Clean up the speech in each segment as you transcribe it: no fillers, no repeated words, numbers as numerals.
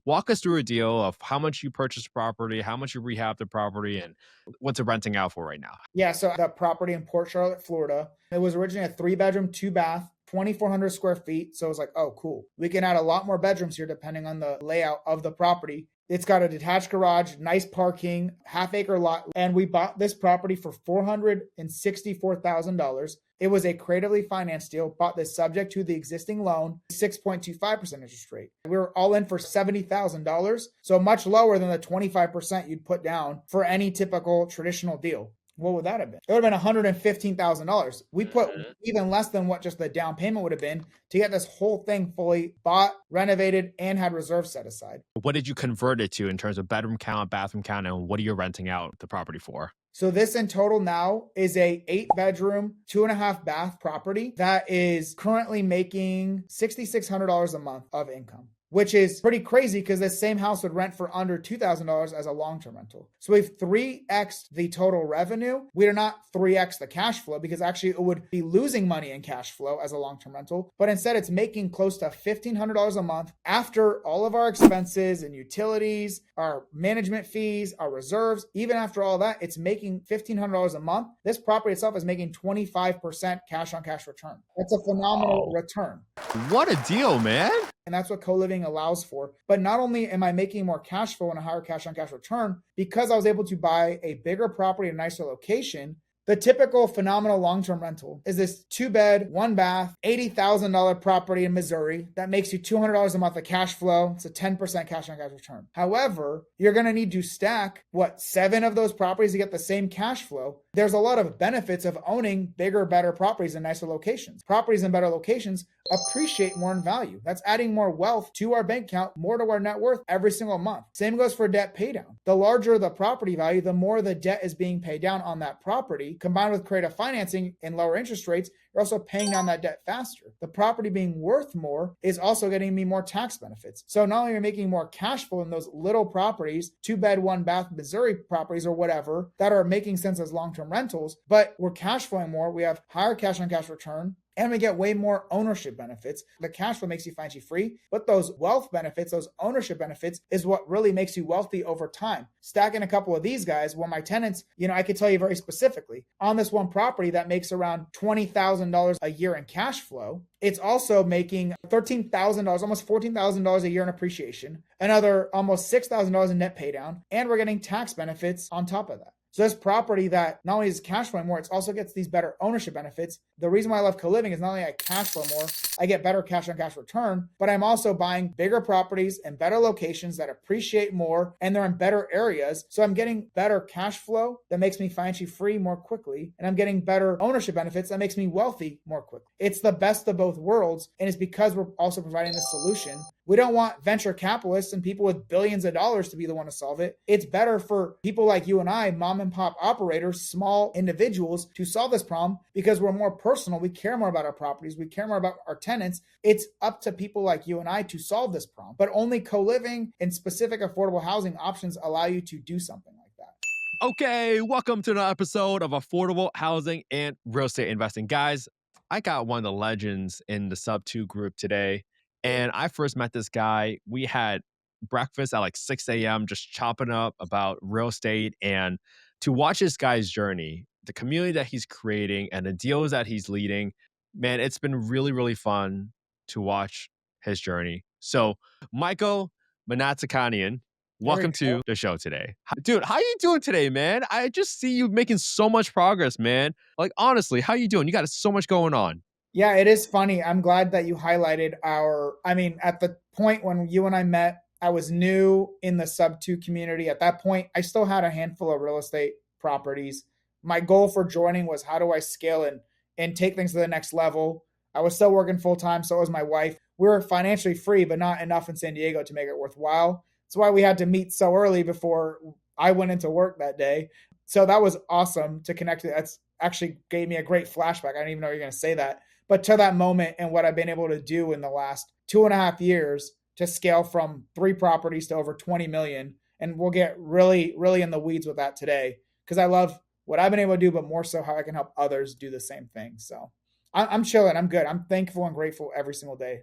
walk us through a deal of how much you purchased the property, how much you rehab the property, and what's it renting out for right now. Yeah, so the property in Port Charlotte, Florida, it was originally a 3-bedroom, 2-bath, 2,400 square feet. So it was like, oh, cool. We can add a lot more bedrooms here depending on the layout of the property. It's got a detached garage, nice parking, half-acre lot, and we bought this property for $464,000. It was a creatively financed deal, bought this subject to the existing loan, 6.25% interest rate. We were all in for $70,000, so much lower than the 25% you'd put down for any typical traditional deal. What would that have been? It would have been $115,000. We put even less than what just the down payment would have been to get this whole thing fully bought, renovated, and had reserves set aside. What did you convert it to in terms of bedroom count, bathroom count, and what are you renting out the property for? So this in total now is a 8-bedroom, 2.5-bath property that is currently making $6,600 a month of income, which is pretty crazy because this same house would rent for under $2,000 as a long-term rental. So we've 3x'd the total revenue. We did not 3x the cash flow because actually it would be losing money in cash flow as a long-term rental, but instead it's making close to $1,500 a month after all of our expenses and utilities, our management fees, our reserves. Even after all that, it's making $1,500 a month. This property itself is making 25% cash on cash return. That's a phenomenal return. What a deal, man. And that's what co-living allows for. But not only am I making more cash flow and a higher cash on cash return, because I was able to buy a bigger property in a nicer location, the typical phenomenal long-term rental is this 2-bed, 1-bath, $80,000 property in Missouri that makes you $200 a month of cash flow. It's a 10% cash on cash return. However, you're going to need to stack 7 of those properties to get the same cash flow. There's a lot of benefits of owning bigger, better properties in nicer locations. Properties in better locations appreciate more in value. That's adding more wealth to our bank account, more to our net worth every single month. Same goes for debt pay down. The larger the property value, the more the debt is being paid down on that property. Combined with creative financing and lower interest rates, you're also paying down that debt faster. The property being worth more is also getting me more tax benefits. So not only are you making more cash flow in those little properties, 2-bed, 1-bath Missouri properties or whatever, that are making sense as long-term rentals, but we're cash flowing more. We have higher cash on cash return, and we get way more ownership benefits. The cash flow makes you financially free, but those wealth benefits, those ownership benefits is what really makes you wealthy over time. Stacking a couple of these guys, well, my tenants, I could tell you very specifically, on this one property that makes around $20,000 a year in cash flow, it's also making $13,000, almost $14,000 a year in appreciation, another almost $6,000 in net pay down, and we're getting tax benefits on top of that. So this property that not only is cash flowing more, it also gets these better ownership benefits. The reason why I love co-living is not only I cash flow more, I get better cash on cash return, but I'm also buying bigger properties in better locations that appreciate more, and they're in better areas. So I'm getting better cash flow that makes me financially free more quickly, and I'm getting better ownership benefits that makes me wealthy more quickly. It's the best of both worlds, and it's because we're also providing this solution. We don't want venture capitalists and people with billions of dollars to be the one to solve it. It's better for people like you and I, mom and pop operators, small individuals, to solve this problem because we're more personal. We care more about our properties. We care more about our tenants. It's up to people like you and I to solve this problem. But only co-living and specific affordable housing options allow you to do something like that. Okay, welcome to another episode of Affordable Housing and Real Estate Investing. Guys, I got one of the legends in the Subto group today. And I first met this guy. We had breakfast at like 6 a.m., just chopping up about real estate. And to watch this guy's journey, the community that he's creating and the deals that he's leading, man, it's been really, really fun to watch his journey. So, Michaelmnat, welcome to the show today. Dude, how you doing today, man? I just see you making so much progress, man. Like, honestly, how you doing? You got so much going on. Yeah, it is funny. I'm glad that you highlighted at the point when you and I met, I was new in the Subto community. At that point, I still had a handful of real estate properties. My goal for joining was how do I scale and take things to the next level. I was still working full time. So was my wife. We were financially free, but not enough in San Diego to make it worthwhile. That's why we had to meet so early before I went into work that day. So that was awesome to connect. That's actually gave me a great flashback. I didn't even know you were going to say that. But to that moment and what I've been able to do in the last 2.5 years to scale from 3 properties to over 20 million. And we'll get really, really in the weeds with that today because I love what I've been able to do, but more so how I can help others do the same thing. So I'm chilling. I'm good. I'm thankful and grateful every single day.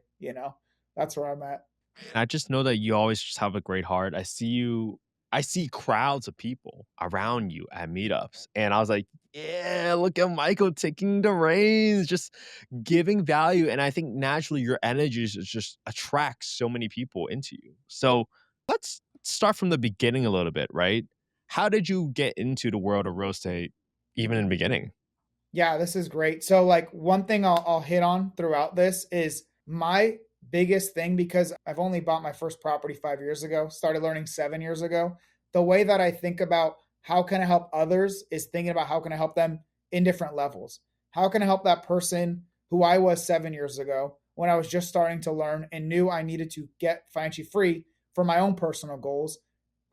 That's where I'm at. I just know that you always just have a great heart. I see crowds of people around you at meetups, and I was like, "Yeah, look at Michael taking the reins, just giving value." And I think naturally your energy just attracts so many people into you. So let's start from the beginning a little bit, right? How did you get into the world of real estate even in the beginning? Yeah, this is great. So, like, one thing I'll hit on throughout this is my biggest thing, because I've only bought my first property 5 years ago, started learning 7 years ago. The way that I think about how can I help others is thinking about how can I help them in different levels. How can I help that person who I was 7 years ago when I was just starting to learn and knew I needed to get financially free for my own personal goals,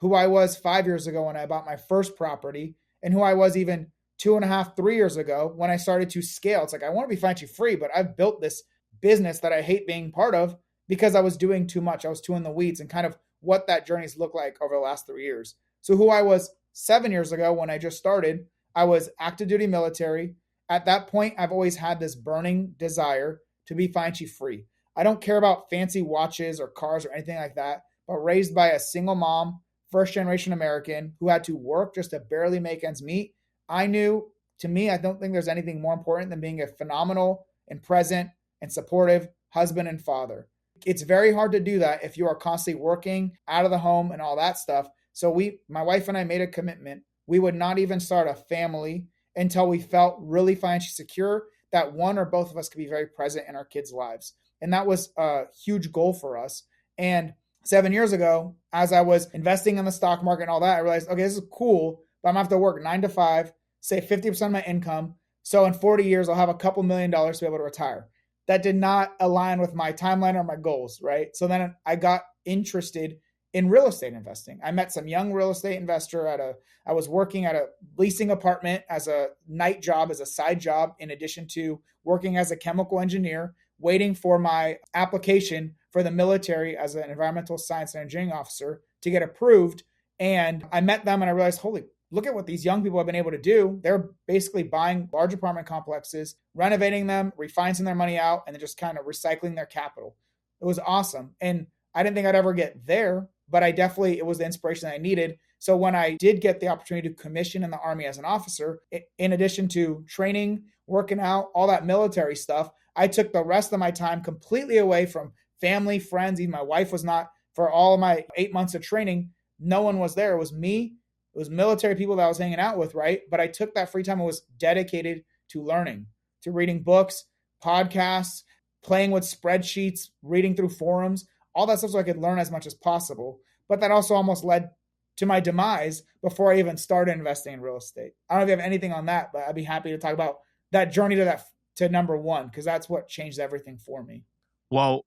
who I was 5 years ago when I bought my first property, and who I was even 2.5, 3 years ago when I started to scale. It's like, I want to be financially free, but I've built this business that I hate being part of because I was doing too much. I was too in the weeds, and kind of what that journey's looked like over the last 3 years. So, who I was 7 years ago when I just started, I was active duty military. At that point, I've always had this burning desire to be financially free. I don't care about fancy watches or cars or anything like that, but raised by a single mom, first generation American who had to work just to barely make ends meet, I knew, to me, I don't think there's anything more important than being a phenomenal and present and supportive husband and father. It's very hard to do that if you are constantly working out of the home and all that stuff. So my wife and I made a commitment. We would not even start a family until we felt really financially secure that one or both of us could be very present in our kids' lives. And that was a huge goal for us. And 7 years ago, as I was investing in the stock market and all that, I realized, okay, this is cool, but I'm gonna have to work 9 to 5, say 50% of my income. So in 40 years, I'll have a couple $1,000,000 to be able to retire. That did not align with my timeline or my goals, right? So then I got interested in real estate investing. I met some young real estate investor I was working at a leasing apartment as a night job, as a side job, in addition to working as a chemical engineer, waiting for my application for the military as an environmental science and engineering officer to get approved. And I met them and I realized, holy, look at what these young people have been able to do. They're basically buying large apartment complexes, renovating them, refinancing their money out, and then just kind of recycling their capital. It was awesome. And I didn't think I'd ever get there, but it was the inspiration that I needed. So when I did get the opportunity to commission in the Army as an officer, in addition to training, working out, all that military stuff, I took the rest of my time completely away from family, friends. Even my wife was not, for all of my 8 months of training. No one was there. It was me. It was military people that I was hanging out with, right? But I took that free time and was dedicated to learning, to reading books, podcasts, playing with spreadsheets, reading through forums, all that stuff so I could learn as much as possible. But that also almost led to my demise before I even started investing in real estate. I don't know if you have anything on that, but I'd be happy to talk about that journey to number one, because that's what changed everything for me. Well,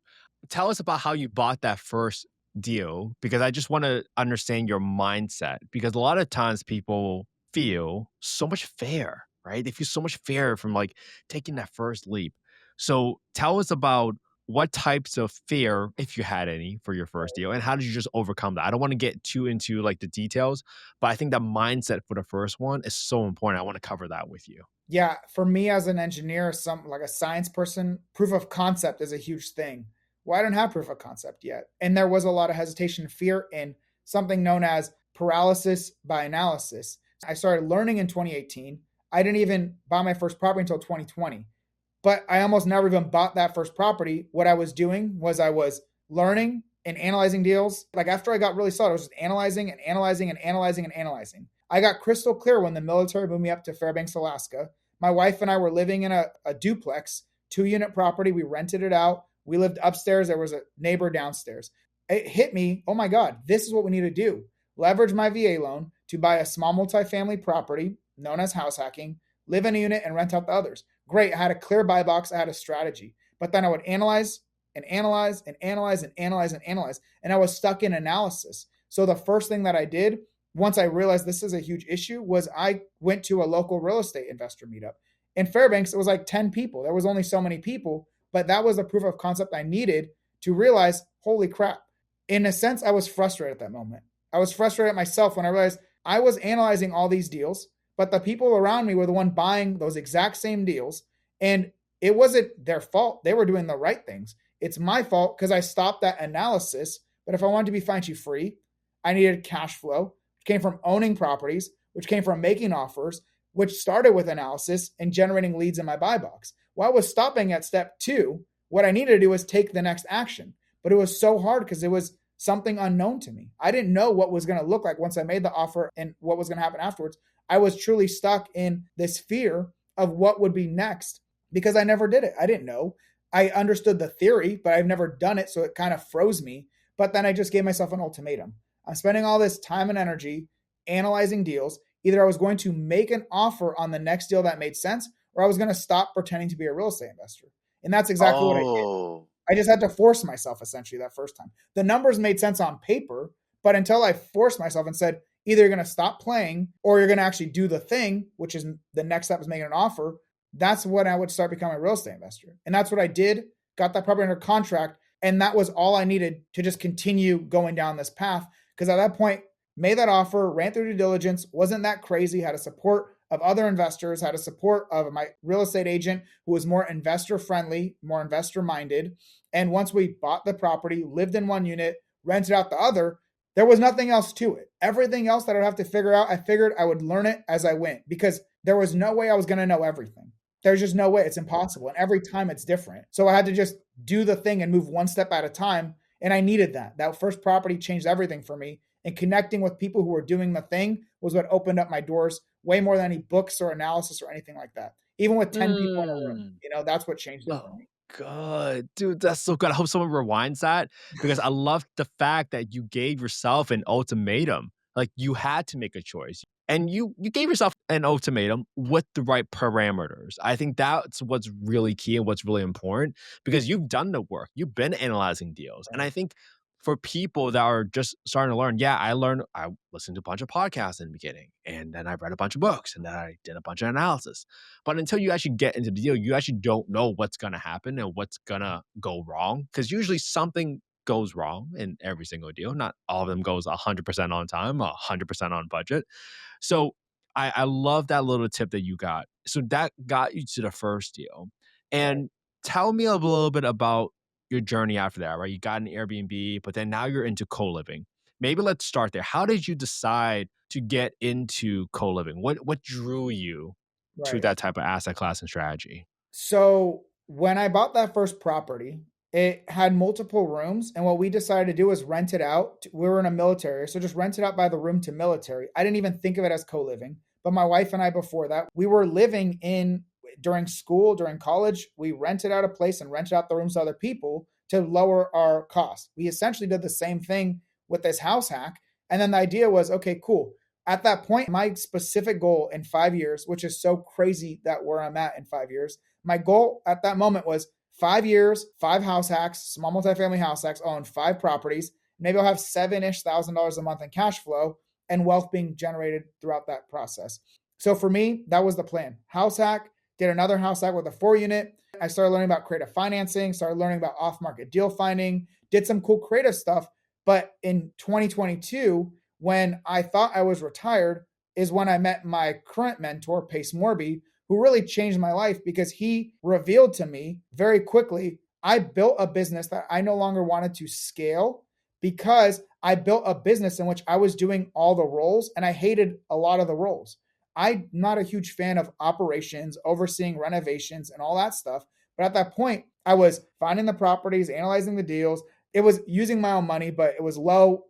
tell us about how you bought that first deal because I just want to understand your mindset because a lot of times people feel so much fear, right? They feel so much fear from like taking that first leap. So tell us about what types of fear, if you had any, for your first deal, and how did you just overcome that? I don't want to get too into like the details, but I think that mindset for the first one is so important. I want to cover that with you. Yeah, for me as an engineer, some like a science person, proof of concept is a huge thing. Well, I don't have proof of concept yet. And there was a lot of hesitation and fear in something known as paralysis by analysis. I started learning in 2018. I didn't even buy my first property until 2020. But I almost never even bought that first property. What I was doing was I was learning and analyzing deals. Like after I got really solid, I was just analyzing and analyzing and analyzing and analyzing. I got crystal clear when the military moved me up to Fairbanks, Alaska. My wife and I were living in a duplex, 2-unit property. We rented it out. We lived upstairs. There was a neighbor downstairs. It hit me, oh my God, this is what we need to do. Leverage my VA loan to buy a small multifamily property known as house hacking, live in a unit and rent out the others. Great. I had a clear buy box. I had a strategy. But then I would analyze and analyze and analyze and analyze and analyze. And I was stuck in analysis. So the first thing that I did once I realized this is a huge issue was I went to a local real estate investor meetup. In Fairbanks, it was like 10 people. There was only so many people, but that was the proof of concept I needed to realize, holy crap. In a sense, I was frustrated at that moment. I was frustrated at myself when I realized I was analyzing all these deals, but the people around me were the one buying those exact same deals. And it wasn't their fault. They were doing the right things. It's my fault because I stopped that analysis. But if I wanted to be financially free, I needed cash flow, which came from owning properties, which came from making offers, which started with analysis and generating leads in my buy box. While I was stopping at step 2, what I needed to do was take the next action. But it was so hard because it was something unknown to me. I didn't know what was going to look like once I made the offer and what was going to happen afterwards. I was truly stuck in this fear of what would be next because I never did it. I didn't know. I understood the theory, but I've never done it. So it kind of froze me. But then I just gave myself an ultimatum. I'm spending all this time and energy analyzing deals. Either I was going to make an offer on the next deal that made sense, or I was going to stop pretending to be a real estate investor. And that's exactly what I did. Oh, I just had to force myself essentially that first time. The numbers made sense on paper, but until I forced myself and said, either you're going to stop playing or you're going to actually do the thing, which is the next step is making an offer, that's when I would start becoming a real estate investor. And that's what I did, got that property under contract. And that was all I needed to just continue going down this path. Because at that point, made that offer, ran through due diligence, wasn't that crazy, had a support of other investors, had a support of my real estate agent who was more investor friendly, more investor minded. And once we bought the property, lived in one unit, rented out the other, there was nothing else to it. Everything else that I'd have to figure out, I figured I would learn it as I went because there was no way I was going to know everything. There's just no way. It's impossible. And every time it's different. So I had to just do the thing and move one step at a time. And I needed that. That first property changed everything for me. And connecting with people who were doing the thing was what opened up my doors way more than any books or analysis or anything like that. Even with 10 people in a room, that's what changed it for Oh, me. good. Dude, that's so good. I hope someone rewinds that because I love the fact that you gave yourself an ultimatum. Like you had to make a choice. And you gave yourself an ultimatum with the right parameters. I think that's what's really key and what's really important because you've done the work. You've been analyzing deals. And Right. I think for people that are just starting to learn, I listened to a bunch of podcasts in the beginning, and then I read a bunch of books, and then I did a bunch of analysis. But until you actually get into the deal, you actually don't know what's going to happen and what's going to go wrong because usually something goes wrong in every single deal. Not all of them goes 100% on time, 100% on budget. So I love that little tip that you got. So that got you to the first deal. Right. And tell me a little bit about your journey after that, right? You got an Airbnb, but then now you're into co-living. Maybe let's start there. How did you decide to get into co-living? What drew you to Right. that type of asset class and strategy? So when I bought that first property, it had multiple rooms. And what we decided to do was rent it out. We were in a military, so just rent it out by the room to military. I didn't even think of it as co-living. But my wife and I, before that, we were living in during school, during college, we rented out a place and rented out the rooms to other people to lower our costs. We essentially did the same thing with this house hack. And then the idea was, okay, cool. At that point, my specific goal in 5 years, which is so crazy that where I'm at in 5 years, my goal at that moment was 5 years, 5 house hacks, small multifamily house hacks, own 5 properties. Maybe I'll have $7-ish thousand a month in cash flow and wealth being generated throughout that process. So for me, that was the plan. House hack, did another house hack with a 4 unit. I started learning about creative financing, started learning about off-market deal finding, did some cool creative stuff. But in 2022, when I thought I was retired, is when I met my current mentor, Pace Morby, who really changed my life because he revealed to me very quickly, I built a business that I no longer wanted to scale because I built a business in which I was doing all the roles and I hated a lot of the roles. I'm not a huge fan of operations, overseeing renovations and all that stuff. But at that point, I was finding the properties, analyzing the deals. It was using my own money, but it was low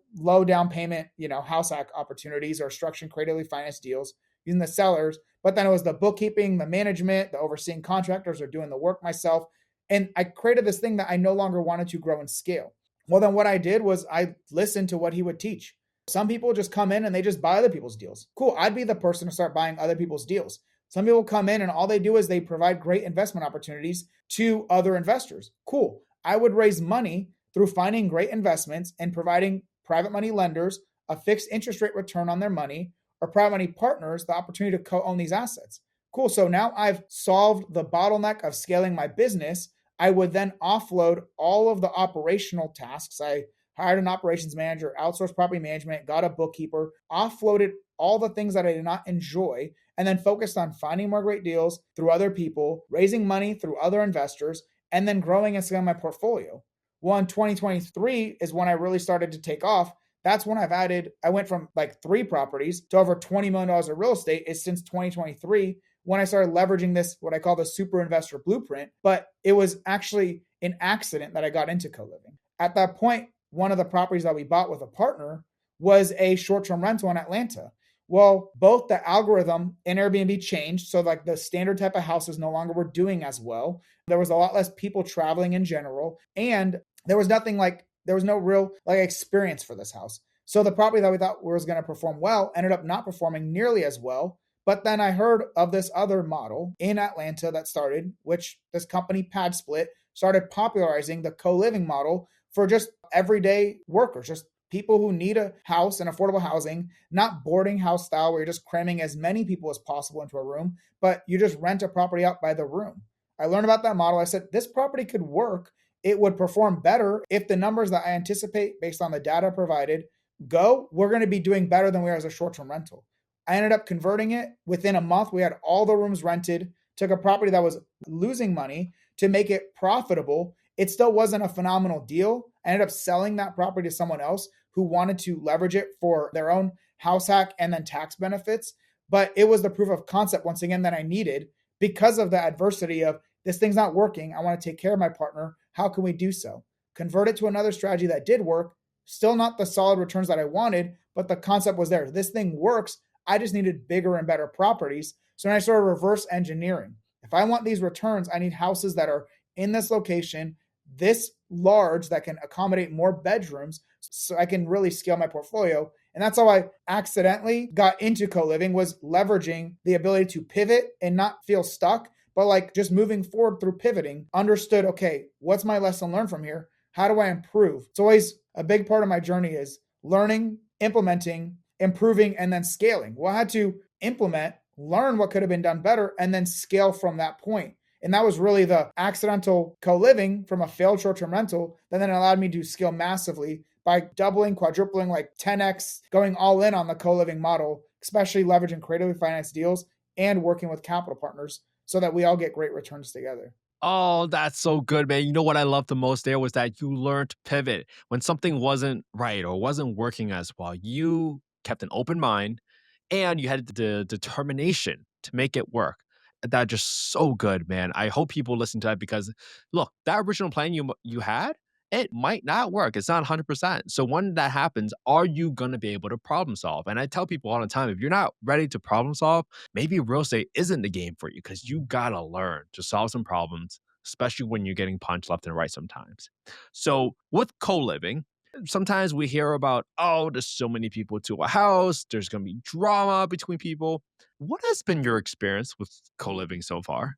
down payment, house hack opportunities or structuring creatively financed deals using the sellers. But then it was the bookkeeping, the management, the overseeing contractors or doing the work myself. And I created this thing that I no longer wanted to grow and scale. Well, then what I did was I listened to what he would teach. Some people just come in and they just buy other people's deals. Cool. I'd be the person to start buying other people's deals. Some people come in and all they do is they provide great investment opportunities to other investors. Cool. I would raise money through finding great investments and providing private money lenders a fixed interest rate return on their money or private money partners the opportunity to co-own these assets. Cool. So now I've solved the bottleneck of scaling my business. I would then offload all of the operational tasks. I hired an operations manager, outsourced property management, got a bookkeeper, offloaded all the things that I did not enjoy, and then focused on finding more great deals through other people, raising money through other investors, and then growing and scaling my portfolio. Well, in 2023 is when I really started to take off. That's when I went from like 3 properties to over $20 million of real estate is since 2023 when I started leveraging this, what I call the super investor blueprint. But it was actually an accident that I got into co-living. At that point, one of the properties that we bought with a partner was a short-term rental in Atlanta. Well, both the algorithm and Airbnb changed. So like the standard type of houses no longer were doing as well. There was a lot less people traveling in general. And there was no real like experience for this house. So the property that we thought was going to perform well ended up not performing nearly as well. But then I heard of this other model in Atlanta that started, which this company Padsplit started popularizing the co-living model for just everyday workers, just people who need a house and affordable housing, not boarding house style where you're just cramming as many people as possible into a room, but you just rent a property out by the room. I learned about that model. I said, this property could work. It would perform better if the numbers that I anticipate based on the data provided go, we're going to be doing better than we are as a short-term rental. I ended up converting it. Within a month, we had all the rooms rented, took a property that was losing money to make it profitable. It still wasn't a phenomenal deal. I ended up selling that property to someone else who wanted to leverage it for their own house hack and then tax benefits. But it was the proof of concept, once again, that I needed because of the adversity of this thing's not working. I want to take care of my partner. How can we do so? Convert it to another strategy that did work. Still not the solid returns that I wanted, but the concept was there. This thing works. I just needed bigger and better properties. So then I started reverse engineering. If I want these returns, I need houses that are in this location, this large, that can accommodate more bedrooms so I can really scale my portfolio. And that's how I accidentally got into co-living, was leveraging the ability to pivot and not feel stuck, but like just moving forward through pivoting, understood, okay, what's my lesson learned from here? How do I improve? It's always a big part of my journey is learning, implementing, improving, and then scaling. Well, I had to implement, learn what could have been done better, and then scale from that point. And that was really the accidental co-living from a failed short-term rental that then allowed me to scale massively by doubling, quadrupling, like 10x, going all in on the co-living model, especially leveraging creatively financed deals and working with capital partners so that we all get great returns together. Oh, that's so good, man. You know what I loved the most there was that you learned to pivot when something wasn't right or wasn't working as well. You kept an open mind and you had the determination to make it work. That just so good, man. I hope people listen to that because look, that original plan you had, it might not work. It's not 100%. So when that happens, are you going to be able to problem solve? And I tell people all the time, if you're not ready to problem solve, maybe real estate isn't the game for you because you gotta learn to solve some problems, especially when you're getting punched left and right sometimes. So with co-living, sometimes we hear about, oh, there's so many people to a house, there's gonna be drama between people. What has been your experience with co-living so far?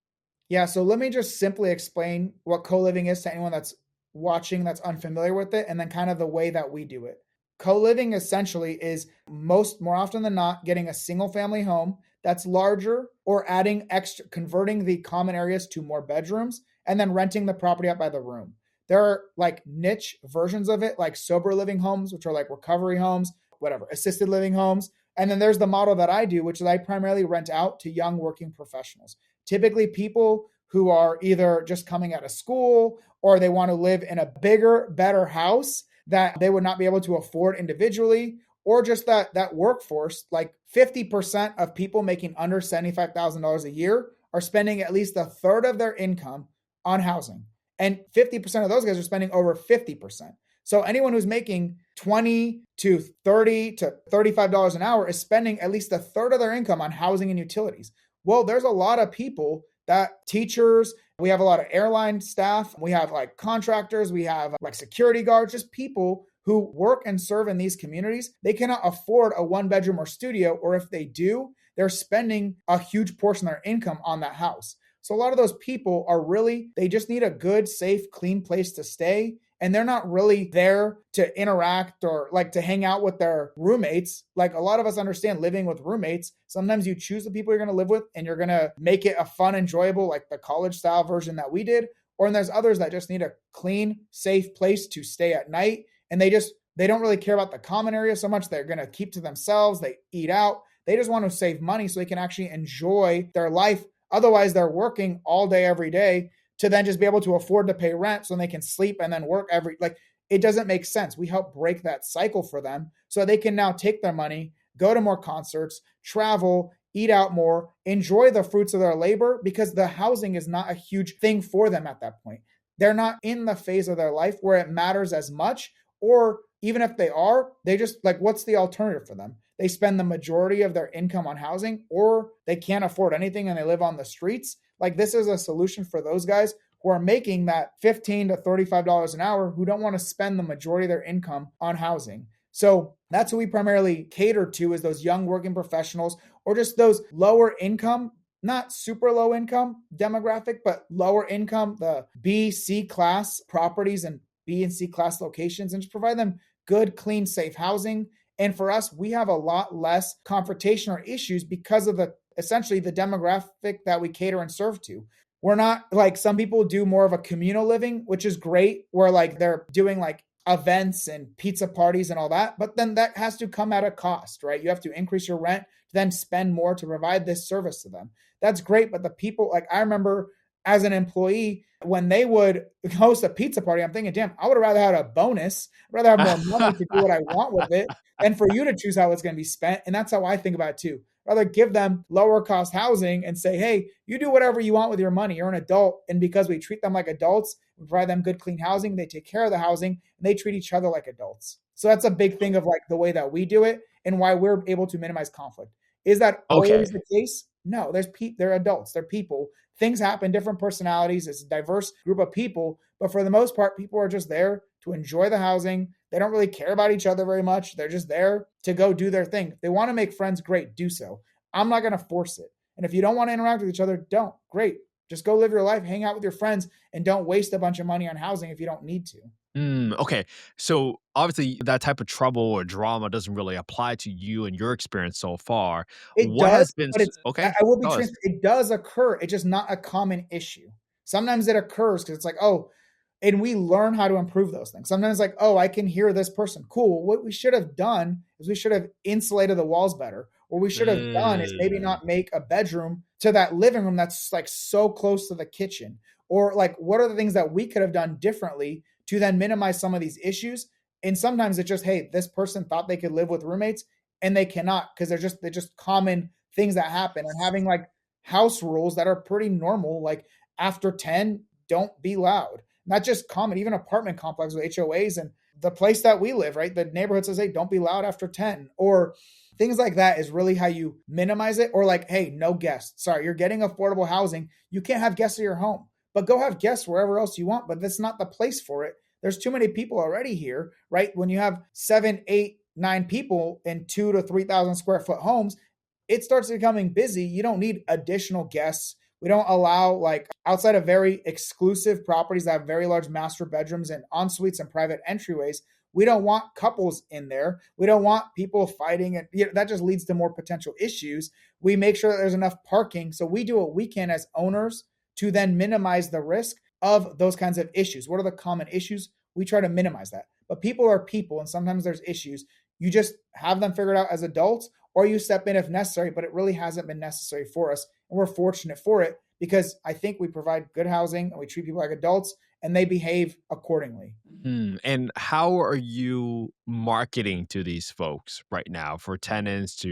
Yeah, so let me just simply explain what co-living is to anyone that's watching that's unfamiliar with it, and then kind of the way that we do it. Co-living essentially is more often than not getting a single family home that's larger or adding extra, converting the common areas to more bedrooms and then renting the property out by the room. There are like niche versions of it, like sober living homes, which are like recovery homes, whatever, assisted living homes. And then there's the model that I do, which is I primarily rent out to young working professionals, typically people who are either just coming out of school or they want to live in a bigger, better house that they would not be able to afford individually, or just that workforce, like 50% of people making under $75,000 a year are spending at least a third of their income on housing. And 50% of those guys are spending over 50%. So anyone who's making 20 to 30 to $35 an hour is spending at least a third of their income on housing and utilities. Well, there's a lot of people that teachers, we have a lot of airline staff, we have like contractors, we have like security guards, just people who work and serve in these communities. They cannot afford a 1 bedroom or studio, or if they do, they're spending a huge portion of their income on that house. So a lot of those people are really, they just need a good, safe, clean place to stay. And they're not really there to interact or like to hang out with their roommates. Like a lot of us understand living with roommates. Sometimes you choose the people you're going to live with and you're going to make it a fun, enjoyable, like the college style version that we did. Or and there's others that just need a clean, safe place to stay at night. And they don't really care about the common area so much. They're going to keep to themselves. They eat out. They just want to save money so they can actually enjoy their life. Otherwise, they're working all day, every day to then just be able to afford to pay rent so they can sleep and then work like it doesn't make sense. We help break that cycle for them so they can now take their money, go to more concerts, travel, eat out more, enjoy the fruits of their labor because the housing is not a huge thing for them at that point. They're not in the phase of their life where it matters as much, or even if they are, they just like, what's the alternative for them? They spend the majority of their income on housing, or they can't afford anything and they live on the streets. Like, this is a solution for those guys who are making that $15 to $35 an hour, who don't want to spend the majority of their income on housing. So that's who we primarily cater to, is those young working professionals, or just those lower income, not super low income demographic, but lower income, the B, C class properties and B and C class locations, and just provide them good, clean, safe housing. And for us, we have a lot less confrontation or issues because of essentially the demographic that we cater and serve to. We're not like some people do more of a communal living, which is great, where like they're doing like events and pizza parties and all that, but then that has to come at a cost, right? You have to increase your rent, then spend more to provide this service to them. That's great, but the people, like I remember as an employee, when they would host a pizza party, I'm thinking, damn, I would have rather had a bonus, I'd rather have more money to do what I want with it than for you to choose how it's going to be spent. And that's how I think about it too. Rather give them lower cost housing and say, hey, you do whatever you want with your money. You're an adult. And because we treat them like adults, we provide them good, clean housing, they take care of the housing, and they treat each other like adults. So that's a big thing of like the way that we do it and why we're able to minimize conflict. Is that Okay. always the case? No, they're adults, they're people. Things happen, different personalities. It's a diverse group of people. But for the most part, people are just there to enjoy the housing. They don't really care about each other very much. They're just there to go do their thing. If they want to make friends, great, do so. I'm not going to force it. And if you don't want to interact with each other, don't. Great. Just go live your life, hang out with your friends, and don't waste a bunch of money on housing if you don't need to. Okay. So obviously, that type of trouble or drama doesn't really apply to you and your experience so far. It What does, has been but it's okay? I will be Tell us. transparent. It does occur. It's just not a common issue. Sometimes it occurs because it's like, oh, and we learn how to improve those things. Sometimes like, oh, I can hear this person. Cool. What we should have done is we should have insulated the walls better. What we should have done is maybe Mm. not make a bedroom to that living room that's like so close to the kitchen. Or like, what are the things that we could have done differently to then minimize some of these issues? And sometimes it's just, hey, this person thought they could live with roommates and they cannot because they're just common things that happen. And having like house rules that are pretty normal, like after 10, don't be loud. Not just common, even apartment complex with HOAs and the place that we live, right? The neighborhood says, hey, don't be loud after 10. Or things like that is really how you minimize it. Or like, hey, no guests. Sorry, you're getting affordable housing. You can't have guests at your home, but go have guests wherever else you want. But that's not the place for it. There's too many people already here, right? When you have 7, 8, 9 people in 2 to 3,000 square foot homes, it starts becoming busy. You don't need additional guests. We don't allow, like, outside of very exclusive properties that have very large master bedrooms and en suites and private entryways. We don't want couples in there. We don't want people fighting, and that just leads to more potential issues. We make sure that there's enough parking. So we do what we can as owners to then minimize the risk of those kinds of issues. What are the common issues? We try to minimize that. But people are people, and sometimes there's issues. You just have them figured out as adults, or you step in if necessary, but it really hasn't been necessary for us. And we're fortunate for it because I think we provide good housing and we treat people like adults and they behave accordingly. And how are you marketing to these folks right now for tenants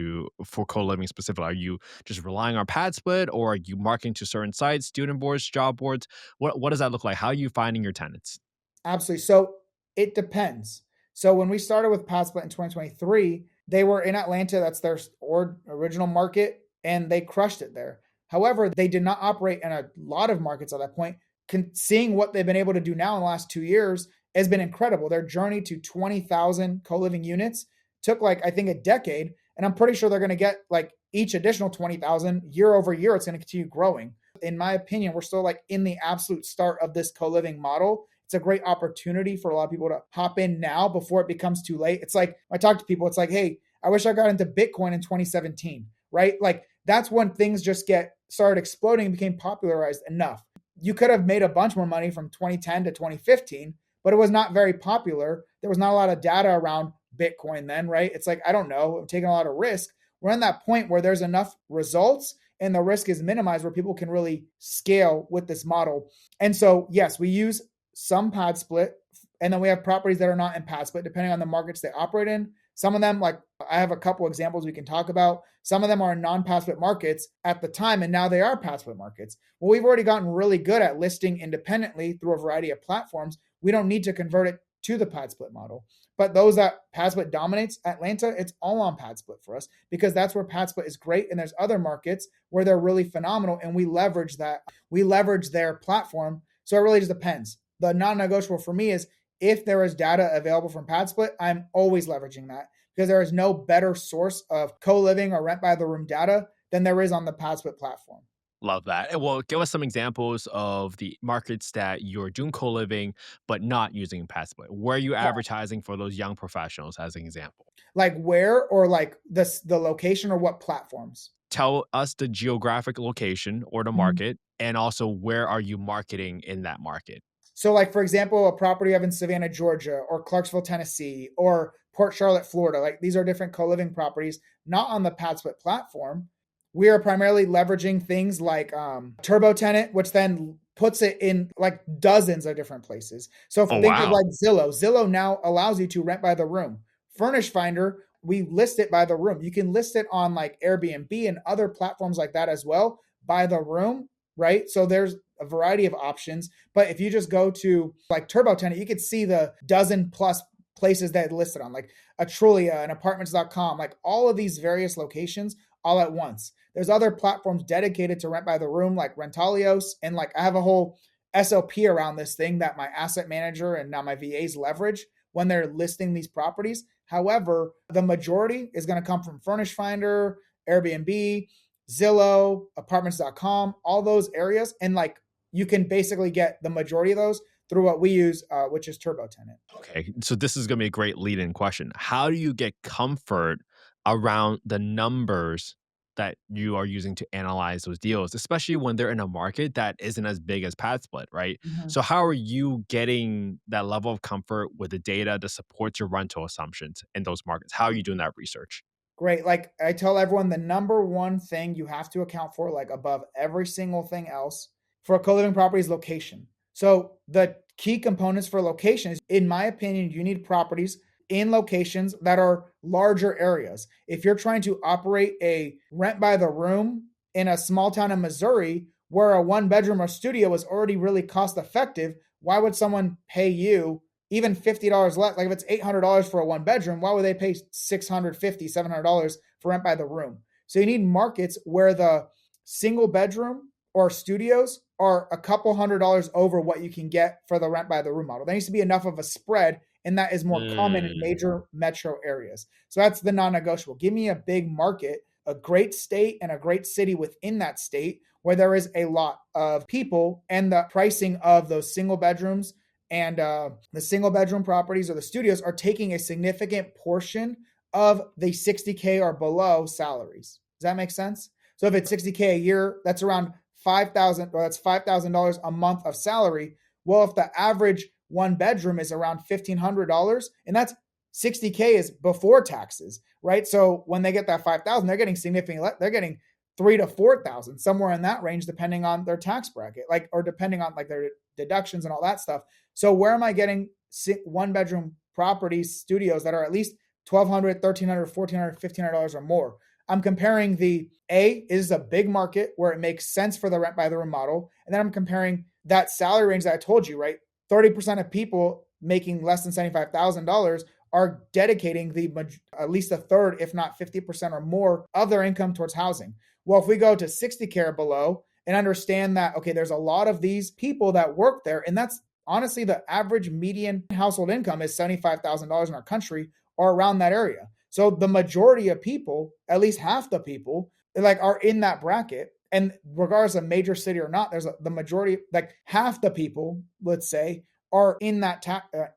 for co-living specifically? Are you just relying on Padsplit or are you marketing to certain sites, student boards, job boards? What does that look like? How are you finding your tenants? Absolutely. So it depends. So when we started with Padsplit in 2023, they were in Atlanta. That's their original market, and they crushed it there. However, they did not operate in a lot of markets at that point. Seeing what they've been able to do now in the last 2 years has been incredible. Their journey to 20,000 co-living units took like, I think, a decade. And I'm pretty sure they're going to get like each additional 20,000 year over year. It's going to continue growing. In my opinion, we're still like in the absolute start of this co-living model. It's a great opportunity for a lot of people to hop in now before it becomes too late. It's like, I talk to people, it's like, hey, I wish I got into Bitcoin in 2017, right? Like that's when things just started exploding and became popularized enough. You could have made a bunch more money from 2010 to 2015, but it was not very popular. There was not a lot of data around Bitcoin then, right? It's like, I don't know, I'm taking a lot of risk. We're in that point where there's enough results and the risk is minimized where people can really scale with this model. And so, yes, we use some pad split, and then we have properties that are not in pad split, depending on the markets they operate in. Some of them, like I have a couple examples we can talk about. Some of them are non-pad split markets at the time, and now they are pad split markets. Well, we've already gotten really good at listing independently through a variety of platforms. We don't need to convert it to the pad split model. But those that pad split dominates, Atlanta, it's all on pad split for us because that's where pad split is great. And there's other markets where they're really phenomenal, and we leverage that. We leverage their platform. So it really just depends. The non-negotiable for me is if there is data available from Padsplit, I'm always leveraging that because there is no better source of co-living or rent by the room data than there is on the Padsplit platform. Love that. Well, give us some examples of the markets that you're doing co-living, but not using Padsplit. Where are you Yeah. advertising for those young professionals as an example? Like where or like the location or what platforms? Tell us the geographic location or the Mhm. market, and also where are you marketing in that market? So, like for example, a property I have in Savannah, Georgia, or Clarksville, Tennessee, or Port Charlotte, Florida. Like these are different co-living properties, not on the Padsplit platform. We are primarily leveraging things like Turbo Tenant, which then puts it in like dozens of different places. So Oh, think of wow. like Zillow. Zillow now allows you to rent by the room. Furnish Finder, we list it by the room. You can list it on like Airbnb and other platforms like that as well by the room, right? So there's a variety of options. But if you just go to like Turbo Tenant, you could see the dozen plus places that listed on like Atrulia and apartments.com, like all of these various locations all at once. There's other platforms dedicated to rent by the room like Rentalios. And like I have a whole SOP around this thing that my asset manager and now my VAs leverage when they're listing these properties. However, the majority is going to come from Furnish Finder, Airbnb, Zillow, apartments.com, all those areas. And like you can basically get the majority of those through what we use, which is Turbo Tenant. Okay, so this is gonna be a great lead-in question. How do you get comfort around the numbers that you are using to analyze those deals, especially when they're in a market that isn't as big as PadSplit, right? Mhm. So how are you getting that level of comfort with the data that supports your rental assumptions in those markets? How are you doing that research? Great. Like I tell everyone, the number one thing you have to account for, like above every single thing else, for a co-living property is location. So the key components for location is, in my opinion, you need properties in locations that are larger areas. If you're trying to operate a rent by the room in a small town in Missouri where a one bedroom or studio is already really cost effective, why would someone pay you even $50 less? Like if it's $800 for a one bedroom, why would they pay $650, $700 for rent by the room? So you need markets where the single bedroom or studios are a couple $100 over what you can get for the rent by the room model. There needs to be enough of a spread, and that is more common in Mm. major metro areas. So that's the non-negotiable. Give me a big market, a great state, and a great city within that state where there is a lot of people, and the pricing of those single bedrooms and the single bedroom properties or the studios are taking a significant portion of the 60K or below salaries. Does that make sense? So if it's 60K a year, that's around 5,000, or that's $5,000 a month of salary. Well, if the average one bedroom is around $1,500, and that's 60K is before taxes, right? So when they get that 5,000, they're getting significantly, they're getting 3 to 4,000, somewhere in that range, depending on their tax bracket, like, or depending on like their deductions and all that stuff. So where am I getting one bedroom properties, studios that are at least 1,200, 1,300, 1,400, $1,500 or more? I'm comparing the A is a big market where it makes sense for the rent by the room model. And then I'm comparing that salary range that I told you, right? 30% of people making less than $75,000 are dedicating the at least a third, if not 50% or more of their income towards housing. Well, if we go to 60K or below and understand that, okay, there's a lot of these people that work there, and that's honestly the average median household income is $75,000 in our country or around that area. So the majority of people, at least half the people, like are in that bracket. And regardless of major city or not, there's the majority, like half the people, let's say, are in that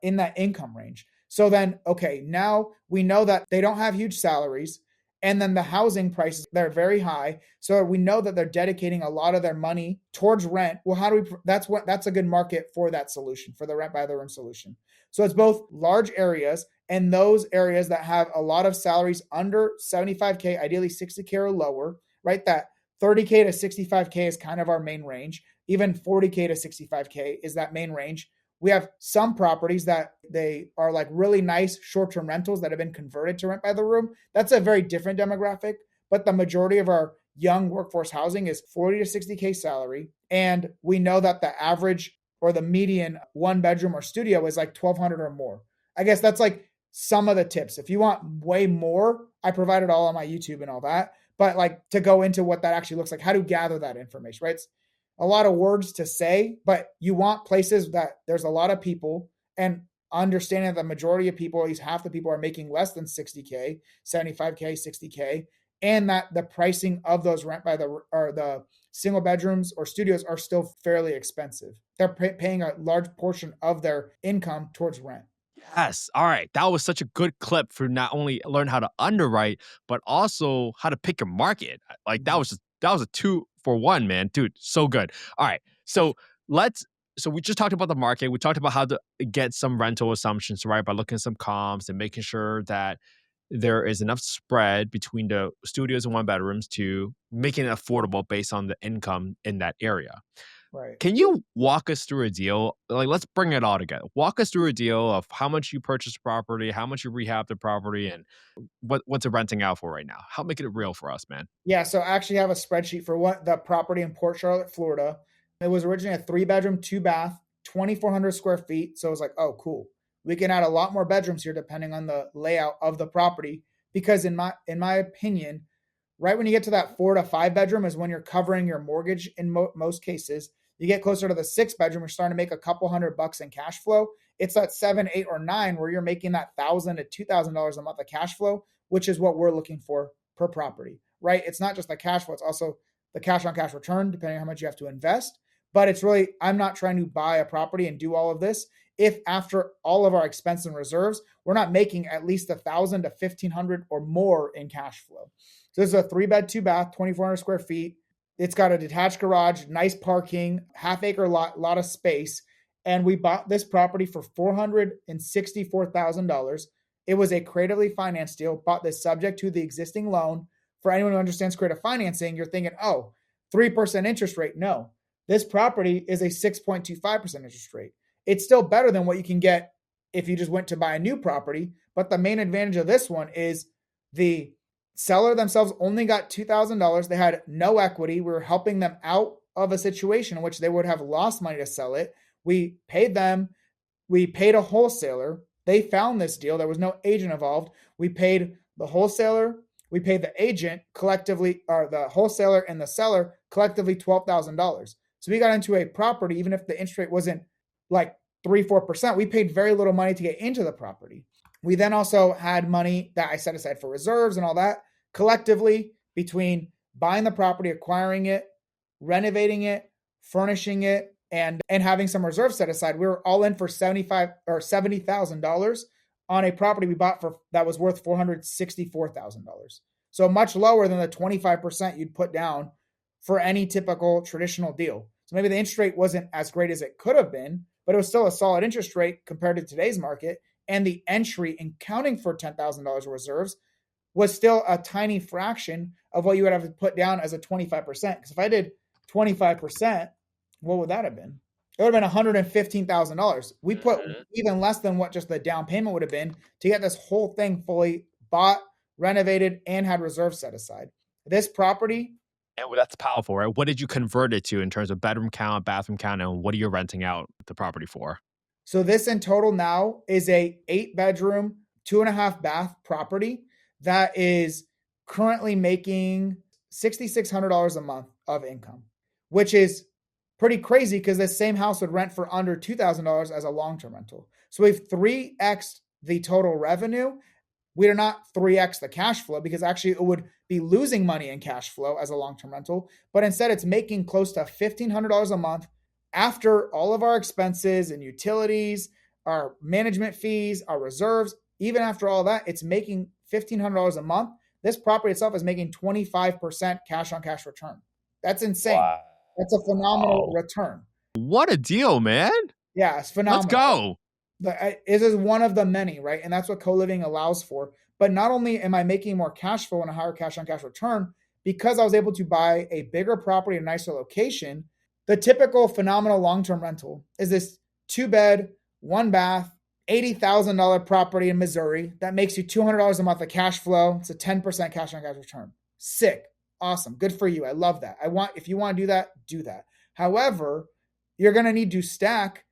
in that income range. So then, okay, now we know that they don't have huge salaries, and then the housing prices, they're very high. So we know that they're dedicating a lot of their money towards rent. Well, how do we? That's a good market for that solution, for the rent by the room solution. So it's both large areas and those areas that have a lot of salaries under 75K, ideally 60K or lower, right? That 30K to 65K is kind of our main range. Even 40K to 65K is that main range. We have some properties that they are like really nice short-term rentals that have been converted to rent by the room. That's a very different demographic, but the majority of our young workforce housing is 40 to 60K salary. And we know that the average or the median one bedroom or studio is like 1,200 or more. I guess that's like some of the tips. If you want way more, I provide it all on my YouTube and all that. But like to go into what that actually looks like, how to gather that information, right? It's a lot of words to say, but you want places that there's a lot of people, and understanding that the majority of people, at least half the people, are making less than 60K, 75K, 60K, and that the pricing of those rent by the single bedrooms or studios are still fairly expensive. They're paying a large portion of their income towards rent. Yes. All right. That was such a good clip for not only learn how to underwrite, but also how to pick a market. Like that was a 2 for 1, man. Dude, so good. All right. Let's so we just talked about the market. We talked about how to get some rental assumptions, right? By looking at some comps and making sure that there is enough spread between the studios and one bedrooms to making it affordable based on the income in that area. Right. Can you walk us through a deal? Like, let's bring it all together. Walk us through a deal of how much you purchased property, how much you rehab the property, and what's it renting out for right now. Help make it real for us, man. Yeah, so I actually have a spreadsheet for what the property in Port Charlotte, Florida. It was originally a 3 bedroom, 2 bath, 2,400 square feet. So it was like, oh, cool. We can add a lot more bedrooms here depending on the layout of the property. Because in my opinion, right when you get to that 4 to 5 bedroom is when you're covering your mortgage in most cases. You get closer to the 6 bedroom, you're starting to make a couple $100 in cash flow. It's that 7, 8, or 9 where you're making that $1,000 to $2,000 a month of cash flow, which is what we're looking for per property, right? It's not just the cash flow, it's also the cash on cash return, depending on how much you have to invest. But it's really, I'm not trying to buy a property and do all of this if after all of our expense and reserves, we're not making at least 1,000 to 1,500 or more in cash flow. So this is a 3 bed, 2 bath, 2,400 square feet. It's got a detached garage, nice parking, half-acre lot of space. And we bought this property for $464,000. It was a creatively financed deal, bought this subject to the existing loan. For anyone who understands creative financing, you're thinking, oh, 3% interest rate. No, this property is a 6.25% interest rate. It's still better than what you can get if you just went to buy a new property. But the main advantage of this one is the seller themselves only got $2,000. They had no equity. We were helping them out of a situation in which they would have lost money to sell it. We paid them. We paid a wholesaler. They found this deal. There was no agent involved. We paid the wholesaler. We paid the agent collectively, or the wholesaler and the seller collectively $12,000. So we got into a property, even if the interest rate wasn't like 3-4%, we paid very little money to get into the property. We then also had money that I set aside for reserves and all that. Collectively, between buying the property, acquiring it, renovating it, furnishing it, and having some reserves set aside, we were all in for $70,000 on a property we bought for that was worth $464,000. So much lower than the 25% you'd put down for any typical traditional deal. So maybe the interest rate wasn't as great as it could have been, but it was still a solid interest rate compared to today's market. And the entry in counting for $10,000 reserves was still a tiny fraction of what you would have to put down as a 25%. Because if I did 25%, what would that have been? It would have been $115,000. We put even less than what just the down payment would have been to get this whole thing fully bought, renovated, and had reserves set aside. This property. And that's powerful, right? What did you convert it to in terms of bedroom count, bathroom count, and what are you renting out the property for? So this in total now is a 8 bedroom, 2.5 bath property that is currently making $6,600 a month of income, which is pretty crazy because this same house would rent for under $2,000 as a long-term rental. So we've 3x the total revenue. We are not 3x the cash flow because actually it would be losing money in cash flow as a long-term rental, but instead it's making close to $1,500 a month after all of our expenses and utilities, our management fees, our reserves. Even after all that, it's making $1,500 a month. This property itself is making 25% cash on cash return. That's insane. Wow. That's a phenomenal return. What a deal, man. Yeah, it's phenomenal. Let's go. This is one of the many, right? And that's what co-living allows for. But not only am I making more cash flow and a higher cash on cash return, because I was able to buy a bigger property in a nicer location, the typical phenomenal long-term rental is this 2-bed, 1-bath, $80,000 property in Missouri that makes you $200 a month of cash flow. It's a 10% cash on cash return. Sick. Awesome. Good for you. I love that. If you want to do that, do that. However, you're going to need to stack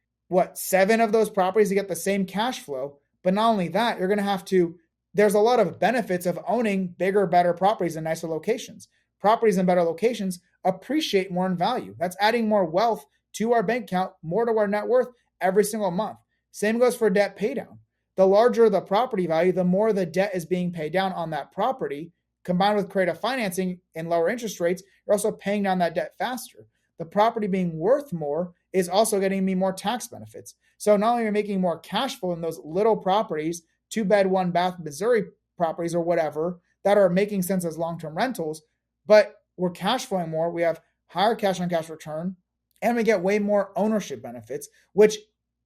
7 of those properties to get the same cash flow. But not only that, you're going to have to, there's a lot of benefits of owning bigger, better properties in nicer locations. Properties in better locations appreciate more in value. That's adding more wealth to our bank account, more to our net worth every single month. Same goes for debt pay down. The larger the property value, the more the debt is being paid down on that property. Combined with creative financing and lower interest rates, you're also paying down that debt faster. The property being worth more is also getting me more tax benefits. So not only are you making more cash flow in those little properties, 2-bed, 1-bath Missouri properties or whatever, that are making sense as long-term rentals, but we're cash flowing more. We have higher cash on cash return, and we get way more ownership benefits, which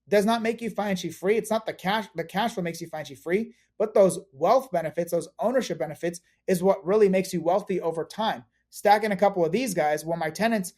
does not make you financially free. It's not the cash flow makes you financially free, but those wealth benefits, those ownership benefits is what really makes you wealthy over time. Stacking a couple of these guys, well, my tenants,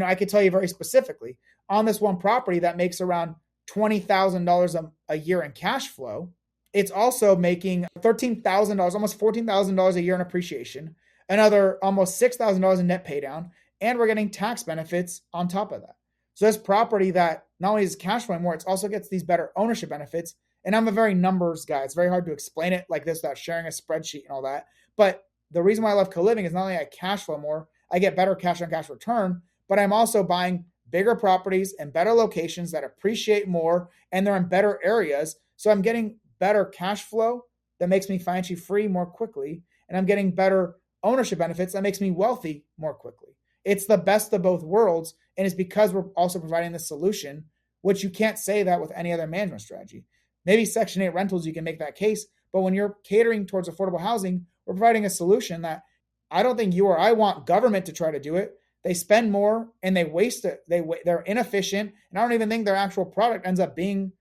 I could tell you very specifically on this one property that makes around $20,000 a year in cash flow. It's also making $13,000, almost $14,000 a year in appreciation, another almost $6,000 in net pay down, and we're getting tax benefits on top of that. So this property that not only is cash flowing more, it also gets these better ownership benefits. And I'm a very numbers guy. It's very hard to explain it like this without sharing a spreadsheet and all that. But the reason why I love co-living is not only I cash flow more, I get better cash on cash return, but I'm also buying bigger properties and better locations that appreciate more, and they're in better areas. So I'm getting better cash flow that makes me financially free more quickly, and I'm getting better ownership benefits that makes me wealthy more quickly. It's the best of both worlds, and it's because we're also providing the solution, which you can't say that with any other management strategy. Maybe Section 8 rentals, you can make that case, but when you're catering towards affordable housing, we're providing a solution that I don't think you or I want government to try to do it. They spend more and they waste it. They're inefficient, and I don't even think their actual product ends up being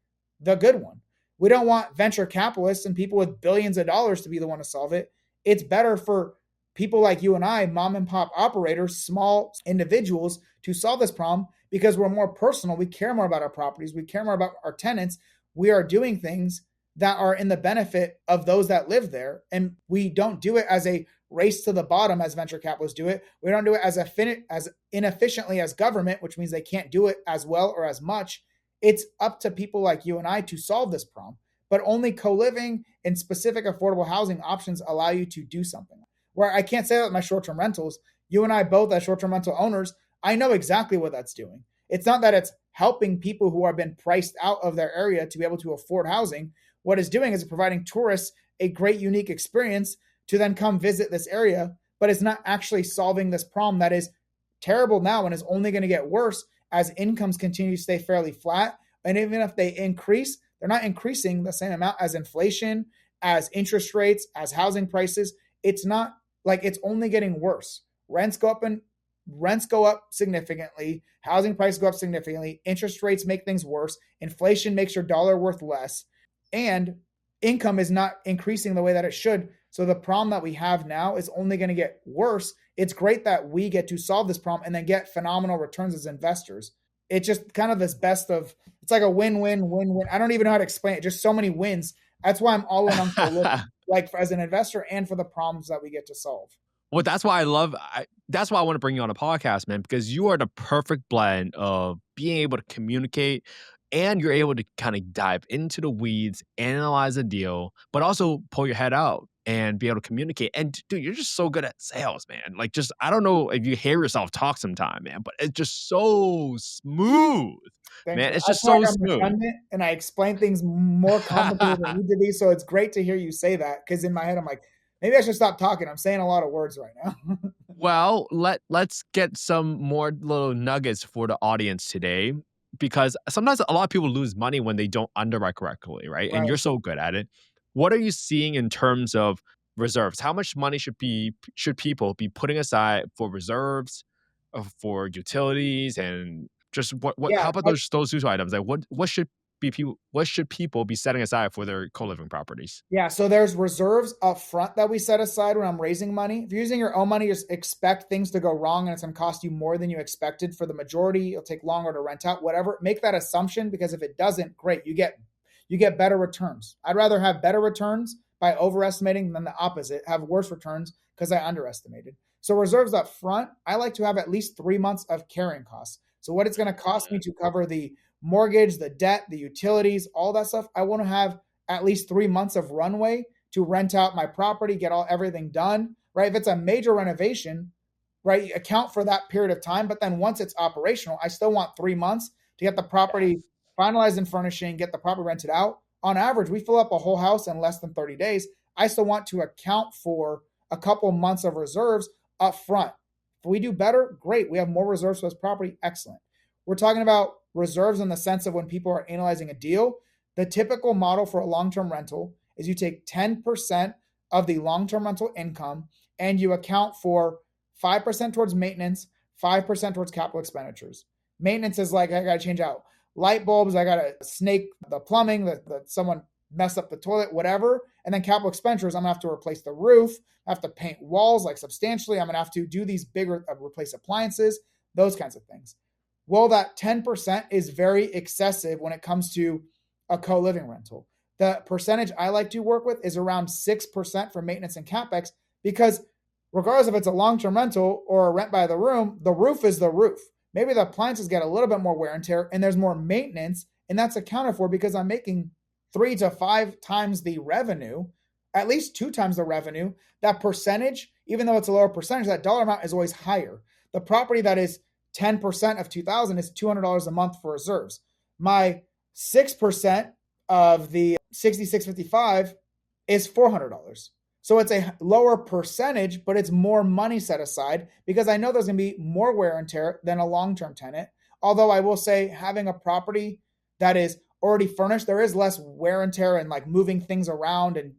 the good one. We don't want venture capitalists and people with billions of dollars to be the one to solve it. It's better for people like you and I, mom and pop operators, small individuals, to solve this problem because we're more personal. We care more about our properties. We care more about our tenants. We are doing things that are in the benefit of those that live there. And we don't do it as a race to the bottom as venture capitalists do it. We don't do it as inefficiently as government, which means they can't do it as well or as much. It's up to people like you and I to solve this problem. But only co-living and specific affordable housing options allow you to do something. Where I can't say that with my short-term rentals. You and I both as short-term rental owners, I know exactly what that's doing. It's not that it's helping people who have been priced out of their area to be able to afford housing. What it's doing is providing tourists a great, unique experience to then come visit this area, but it's not actually solving this problem that is terrible now and is only going to get worse as incomes continue to stay fairly flat. And even if they increase, they're not increasing the same amount as inflation, as interest rates, as housing prices. It's not like it's only getting worse. Rents go up significantly. Housing prices go up significantly. Interest rates make things worse. Inflation makes your dollar worth less. And income is not increasing the way that it should. So the problem that we have now is only going to get worse. It's great that we get to solve this problem and then get phenomenal returns as investors. It's just kind of this best of, it's like a win-win, win-win. I don't even know how to explain it. Just so many wins. That's why I'm all in on co-living, like as an investor and for the problems that we get to solve. Well, that's why that's why I want to bring you on a podcast, man, because you are the perfect blend of being able to communicate and you're able to kind of dive into the weeds, analyze a deal, but also pull your head out and be able to communicate. And dude, you're just so good at sales, man. Like just, I don't know if you hear yourself talk sometime, man, but it's just so smooth, Thank man. you. It's I just feel so like I'm smooth. redundant and I explain things more complicated than they need to be. So it's great to hear you say that because in my head, I'm like, maybe I should stop talking. I'm saying a lot of words right now. Well, let's get some more little nuggets for the audience today because sometimes a lot of people lose money when they don't underwrite correctly, right? And Right. you're so good at it. What are you seeing in terms of reserves? How much money should people be putting aside for reserves, for utilities, and just what Yeah. how about those two items? Like what should what should people be setting aside for their co-living properties? Yeah, so there's reserves up front that we set aside when I'm raising money. If you're using your own money, just expect things to go wrong and it's going to cost you more than you expected for the majority. It'll take longer to rent out, whatever. Make that assumption, because if it doesn't, great, you get better returns. I'd rather have better returns by overestimating than the opposite, have worse returns because I underestimated. So reserves up front, I like to have at least 3 months of carrying costs. So what it's going to cost me to cover the mortgage, the debt, the utilities, all that stuff, I want to have at least 3 months of runway to rent out my property, get everything done, right? If it's a major renovation, right, you account for that period of time. But then once it's operational, I still want 3 months to get the property finalized and furnishing, get the property rented out. On average, we fill up a whole house in less than 30 days. I still want to account for a couple months of reserves up front. If we do better, great. We have more reserves for this property. Excellent. We're talking about reserves in the sense of when people are analyzing a deal. The typical model for a long-term rental is you take 10% of the long-term rental income and you account for 5% towards maintenance, 5% towards capital expenditures. Maintenance is like, I got to change out light bulbs, I got to snake the plumbing, that someone messed up the toilet, whatever. And then capital expenditures, I'm going to have to replace the roof, I have to paint walls like substantially, I'm going to have to do these bigger, replace appliances, those kinds of things. Well, that 10% is very excessive when it comes to a co-living rental. The percentage I like to work with is around 6% for maintenance and capex, because regardless if it's a long-term rental or a rent by the room, the roof is the roof. Maybe the appliances get a little bit more wear and tear and there's more maintenance, and that's accounted for because I'm making 3 to 5 times the revenue, at least 2 times the revenue. That percentage, even though it's a lower percentage, that dollar amount is always higher. The property that is 10% of 2,000 is $200 a month for reserves. My 6% of the 6655 is $400. So it's a lower percentage, but it's more money set aside because I know there's going to be more wear and tear than a long-term tenant. Although I will say, having a property that is already furnished, there is less wear and tear and like moving things around and,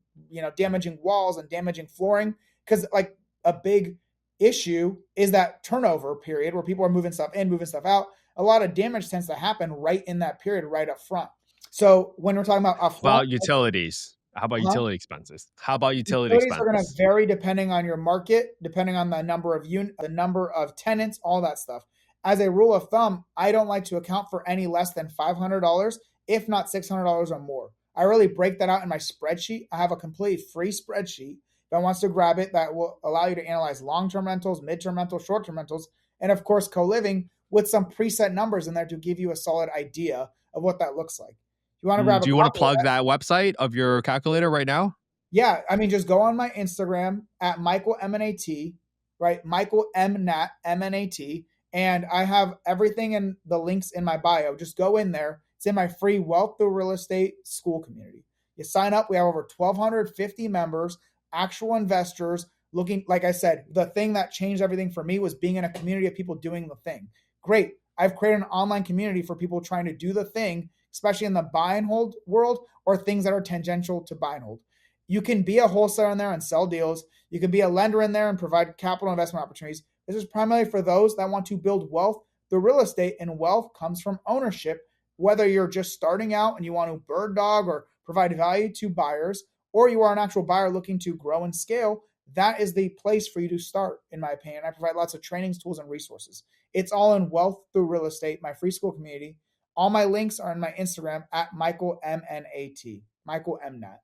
damaging walls and damaging flooring, because like a big issue is that turnover period where people are moving stuff in, moving stuff out. A lot of damage tends to happen right in that period, right up front. So when we're talking about upfront, About utilities. How about huh? utility expenses? How about utility Utilities are going to expenses? vary depending on your market, depending on the number of the number of tenants, all that stuff. As a rule of thumb, I don't like to account for any less than $500, if not $600 or more. I really break that out in my spreadsheet. I have a completely free spreadsheet that wants to grab it that will allow you to analyze long-term rentals, mid-term rentals, short-term rentals, and of course co-living with some preset numbers in there to give you a solid idea of what that looks like. If you want to grab a Do you want to copy of plug that, that website of your calculator right now? yeah, I mean, just go on my Instagram at Michaelmnat, right? Michaelmnat, MNAT, and I have everything in the links in my bio. Just go in there. It's in my free Wealth Through Real Estate school community. You sign up. We have over 1,250 members, actual investors looking. Like I said, the thing that changed everything for me was being in a community of people doing the thing. Great. I've created an online community for people trying to do the thing, especially in the buy and hold world or things that are tangential to buy and hold. You can be a wholesaler in there and sell deals. You can be a lender in there and provide capital investment opportunities. This is primarily for those that want to build wealth through real estate, and wealth comes from ownership. Whether you're just starting out and you want to bird dog or provide value to buyers, or you are an actual buyer looking to grow and scale, that is the place for you to start, in my opinion. I provide lots of trainings, tools, and resources. It's all in Wealth Through Real Estate, my free school community. All my links are in my Instagram at Michaelmnat, Michaelmnat.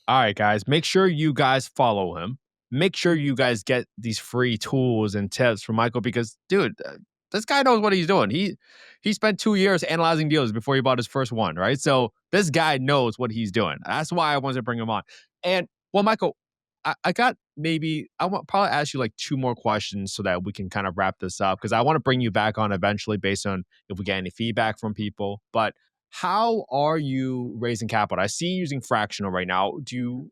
All right, guys, make sure you guys follow him. Make sure you guys get these free tools and tips from Michael because, dude, this guy knows what he's doing. He spent 2 years analyzing deals before he bought his first one, right? So this guy knows what he's doing. That's why I wanted to bring him on. And well, Michael, I got maybe I want probably ask you like 2 more questions so that we can kind of wrap this up because I want to bring you back on eventually based on if we get any feedback from people. But how are you raising capital? I see you using fractional right now. Do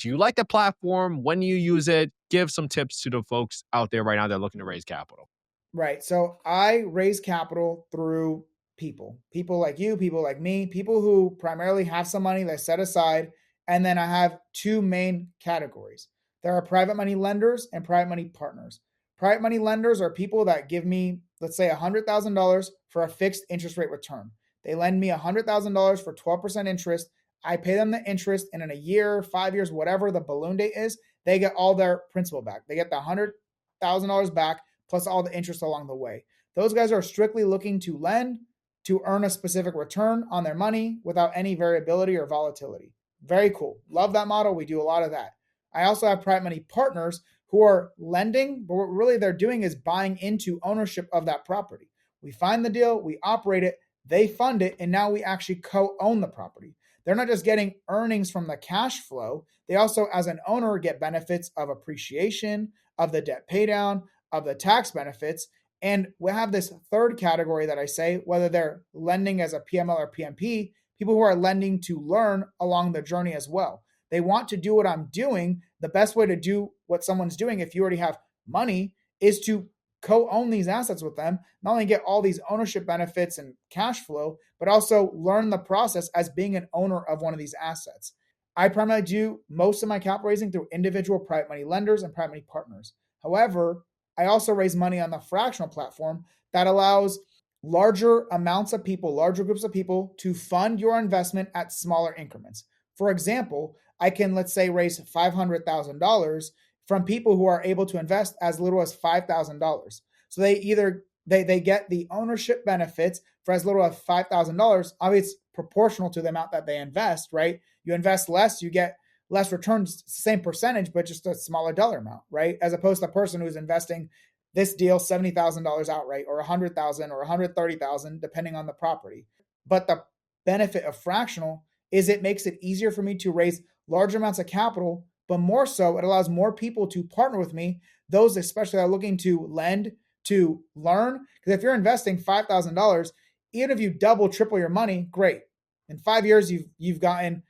you like the platform? When you use it, give some tips to the folks out there right now that are looking to raise capital. Right. So I raise capital through people like you, people like me, people who primarily have some money they set aside. And then I have 2 main categories. There are private money lenders and private money partners. Private money lenders are people that give me, let's say, $100,000 for a fixed interest rate return. They lend me $100,000 for 12% interest. I pay them the interest, and in a year, 5 years, whatever the balloon date is, they get all their principal back. They get the $100,000 back plus all the interest along the way. Those guys are strictly looking to lend to earn a specific return on their money without any variability or volatility. Very cool. Love that model. We do a lot of that. I also have private money partners who are lending, but what really they're doing is buying into ownership of that property. We find the deal, we operate it, they fund it, and now we actually co-own the property. They're not just getting earnings from the cash flow, they also, as an owner, get benefits of appreciation, of the debt paydown, of the tax benefits. And we have this third category that I say, whether they're lending as a PML or PMP, people who are lending to learn along the journey as well. They want to do what I'm doing. The best way to do what someone's doing, if you already have money, is to co-own these assets with them, not only get all these ownership benefits and cash flow, but also learn the process as being an owner of one of these assets. I primarily do most of my capital raising through individual private money lenders and private money partners. However, I also raise money on the fractional platform that allows larger amounts of people, larger groups of people to fund your investment at smaller increments. For example, I can, let's say, raise $500,000 from people who are able to invest as little as $5,000. So they get the ownership benefits for as little as $5,000. Obviously, it's proportional to the amount that they invest, right? You invest less, you get less returns, same percentage, but just a smaller dollar amount, right? As opposed to a person who's investing this deal $70,000 outright, or $100,000 or $130,000, depending on the property. But the benefit of fractional is it makes it easier for me to raise large amounts of capital, but more so, it allows more people to partner with me, those especially that are looking to lend, to learn. Because if you're investing $5,000, even if you double, triple your money, great. In 5 years, you've gotten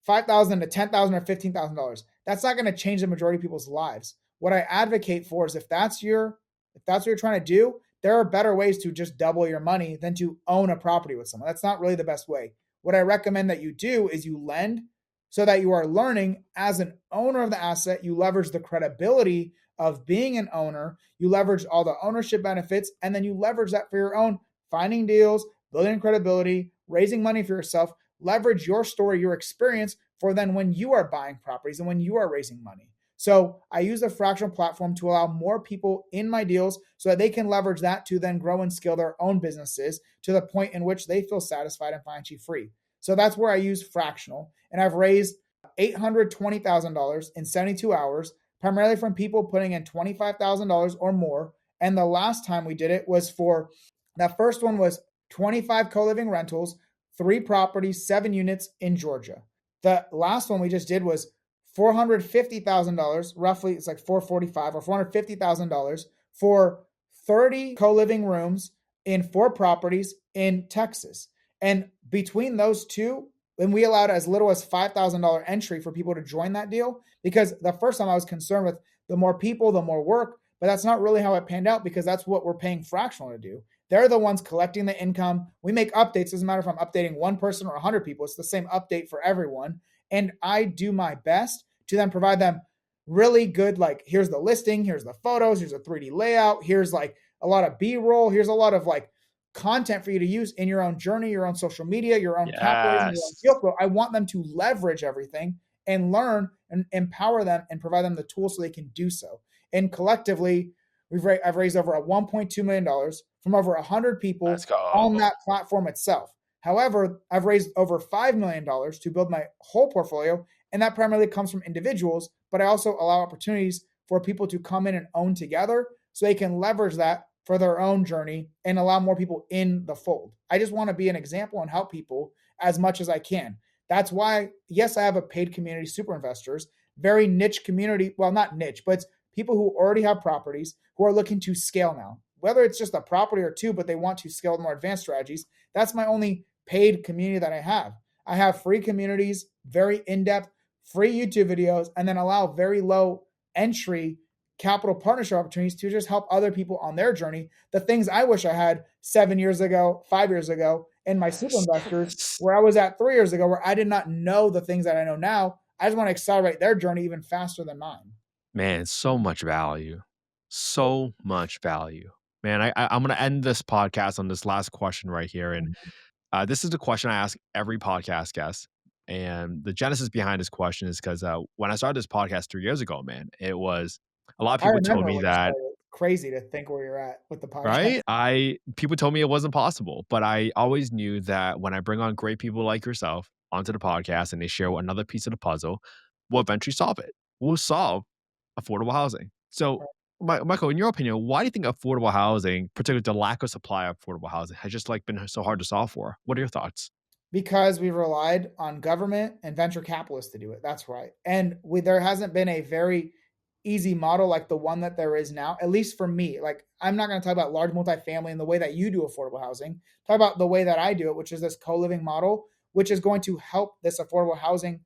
$5,000 to $10,000 or $15,000. That's not going to change the majority of people's lives. What I advocate for is if that's what you're trying to do, there are better ways to just double your money than to own a property with someone. That's not really the best way. What I recommend that you do is you lend so that you are learning as an owner of the asset. You leverage the credibility of being an owner. You leverage all the ownership benefits, and then you leverage that for your own finding deals, building credibility, raising money for yourself. Leverage your story, your experience for then when you are buying properties and when you are raising money. So I use the fractional platform to allow more people in my deals so that they can leverage that to then grow and scale their own businesses to the point in which they feel satisfied and financially free. So that's where I use fractional. And I've raised $820,000 in 72 hours, primarily from people putting in $25,000 or more. And the last time we did it was for, that first one was 25 co-living rentals, 3 properties, 7 units in Georgia. The last one we just did was $450,000, roughly it's like 445 or $450,000 for 30 co-living rooms in 4 properties in Texas. And between those two, and we allowed as little as $5,000 entry for people to join that deal, because the first time I was concerned with the more people, the more work, but that's not really how it panned out, because that's what we're paying fractional to do. They're the ones collecting the income. We make updates. Doesn't matter if I'm updating one person or 100 people. It's the same update for everyone. And I do my best to then provide them really good, like, here's the listing, here's the photos, here's a 3D layout, here's like a lot of B-roll, here's a lot of like content for you to use in your own journey, your own social media, your own capitalism, your own Yes. deal flow. I want them to leverage everything and learn and empower them and provide them the tools so they can do so. And collectively, I've raised over $1.2 million from over 100 Let's people on go. that platform itself. However, I've raised over $5 million to build my whole portfolio, and that primarily comes from individuals, but I also allow opportunities for people to come in and own together so they can leverage that for their own journey and allow more people in the fold. I just want to be an example and help people as much as I can. That's why, yes, I have a paid community, super investors, very niche community. Well, not niche, but it's people who already have properties who are looking to scale now. Whether it's just a property or two, but they want to scale with more advanced strategies, that's my only paid community that I have. I have free communities, very in-depth, free YouTube videos, and then allow very low entry capital partnership opportunities to just help other people on their journey. The things I wish I had 7 years ago, 5 years ago, and my super investors, Yes. where I was at 3 years ago, where I did not know the things that I know now. I just want to accelerate their journey even faster than mine. Man, so much value. So much value. Man, I'm gonna end this podcast on this last question right here. And This is the question I ask every podcast guest. And the genesis behind this question is because when I started this podcast 3 years ago, man, it was a lot of I people told remember me when you that, started. Crazy to think where you're at with the podcast. right? People told me it wasn't possible, but I always knew that when I bring on great people like yourself onto the podcast and they share another piece of the puzzle, we'll eventually solve it. We'll solve affordable housing. So, Michael, in your opinion, why do you think affordable housing, particularly the lack of supply of affordable housing, has just like been so hard to solve for? What are your thoughts? Because we relied on government and venture capitalists to do it. That's right. And there hasn't been a very easy model like the one that there is now, at least for me. Like, I'm not going to talk about large multifamily and the way that you do affordable housing. Talk about the way that I do it, which is this co-living model, which is going to help this affordable housing.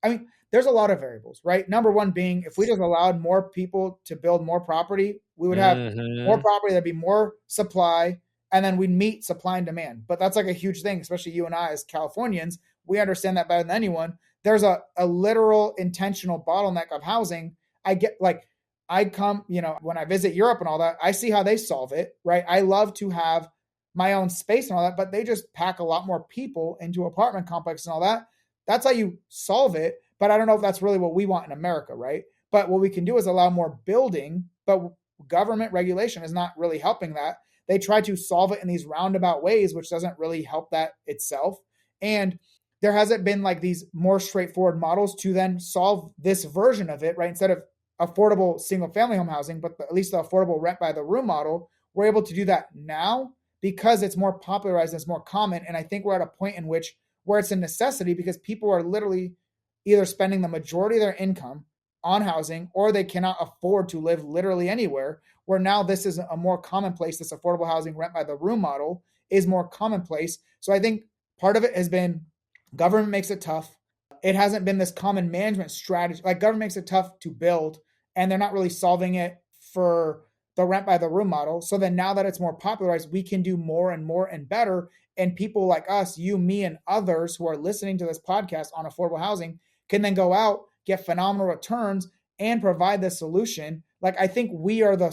I mean, there's a lot of variables, right? Number one being if we just allowed more people to build more property, we would have more Mhm. property, there'd be more supply, and then we'd meet supply and demand. But that's like a huge thing, especially you and I as Californians. We understand that better than anyone. There's a literal intentional bottleneck of housing. I get like, I come, when I visit Europe and all that, I see how they solve it, right? I love to have my own space and all that, but they just pack a lot more people into apartment complexes and all that. That's how you solve it. But I don't know if that's really what we want in America, right? But what we can do is allow more building, but government regulation is not really helping that. They try to solve it in these roundabout ways, which doesn't really help that itself. And there hasn't been like these more straightforward models to then solve this version of it, right? Instead of affordable single family home housing, but at least the affordable rent by the room model, we're able to do that now because it's more popularized and it's more common. And I think we're at a point in which where it's a necessity because people are literally either spending the majority of their income on housing or they cannot afford to live literally anywhere. Where now this is a more commonplace, this affordable housing rent by the room model is more commonplace. So I think part of it has been government makes it tough. It hasn't been this common management strategy. Like government makes it tough to build, and they're not really solving it for the rent by the room model. So then now that it's more popularized, we can do more and more and better. And people like us, you, me, and others who are listening to this podcast on affordable housing can then go out, get phenomenal returns, and provide the solution. Like I think we are the